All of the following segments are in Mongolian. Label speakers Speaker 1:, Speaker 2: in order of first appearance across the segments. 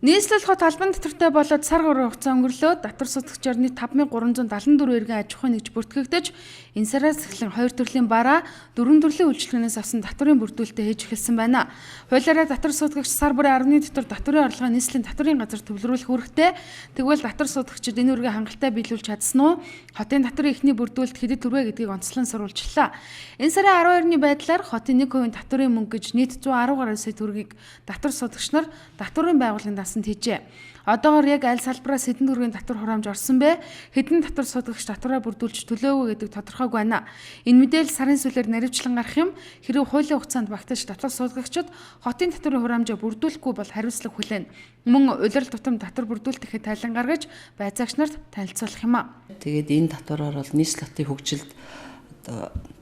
Speaker 1: Нийслэл хот албан татвартай болоод сар гаруй хугацаа өнгөрлөө татвар судагчаар нийт 5374 эргэн аж ахуйн нэгж бүртгэгдэж энэ сараас эхлэн 2 төрлийн бараа 4 төрлийн үйлчлэгнээс авсан татврын бүрдүүлэлтээ хийж эхэлсэн байна. Хуулиараа татвар судагч сар бүрийн 10-ны дотор татврын орлогоо нийслэлийн татврын газар төвлөрүүлэх үүрэгтэй. Тэгвэл татвар судагчид энэ үүргээ хангалттай биелүүлж чадсан уу? Хотын татврын эхний бүрдүүлэлт хэдэд хүрвэ гэдгийг онцлон сурвалжлаа. Энэ сарын 12-ны байдлаар хотын 1% татврын мөнгө гэж нийт 110 гаруй сая төгрөгийг татвар судагч нар татврын байгууллаганд авсан хийжээ. Одоогоор яг аль салбараас хэдэн төгрөгийн татвар хураамж орсон бэ? Хэдэн татвар судагч татвараа бүрдүүлж төлөөгүй гэдэг тодорхойгүй байна. Энэ мэдээлэл сарын сүүлээр наривчлан гарах юм. Хэрэв хуулийн хугацаанд багтаж татвар судагчид хотын татврын хураамжаа бүрдүүлэхгүй бол хариуцлага хүлээнэ. Мөн улирал тутам татвар бүрдүүлэхэд тайлан гаргаж байцаагч нарт танилцуулах юм а.
Speaker 2: Тэгээд энэ татвараар бол нийслэл хотын хөгжилд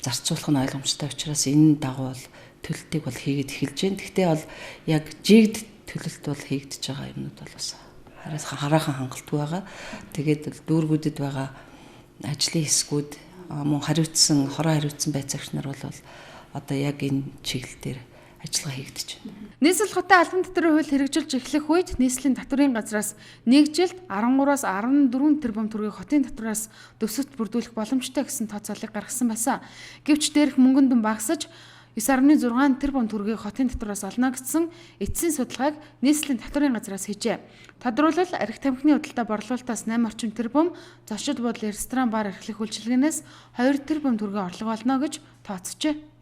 Speaker 2: зарцуулах нь ойлгомжтой учраас энэ дагуу бол төлөлтийг бол хийгээд эхэлж байна. Гэхдээ бол яг жигд төлөлт бол хийгдэж байгаа юмнууд бол бас хараахан хангалтгүй байгаа. Тэгээд дүүргүүдэд байгаа ажлын хэсгүүд мөн хороо хариуцсан байцаагч нар бол одоо яг энэ чиглэлээр ажиллагаа хийгдэж байна.
Speaker 1: Нийслэл хотын албан татврын хууль хэрэгжилж эхлэх үед нийслэлийн татврын газраас нэг жилд 13-аас 14 тэрбум төгрөгийг хотын татвараас дөсөлт бүрдүүлэх боломжтой гэсэн тооцоолыг гаргасан байсан. Гэвч дээрх мөнгөн дүн багасж 9.6 тэрбум төгрөгийг хотын татвараас олно гэсэн эцсийн судалгааг нийслэлийн татврын газраас хийжээ. Тодорхойлбол архи тамхины худалдаа борлуулалтаас 8 орчим тэрбум, зочид буудал, ресторан, бар эрхлэх үйлчилгээнээс 2 тэрбум төгрөгийн орлого олно гэж тооцжээ.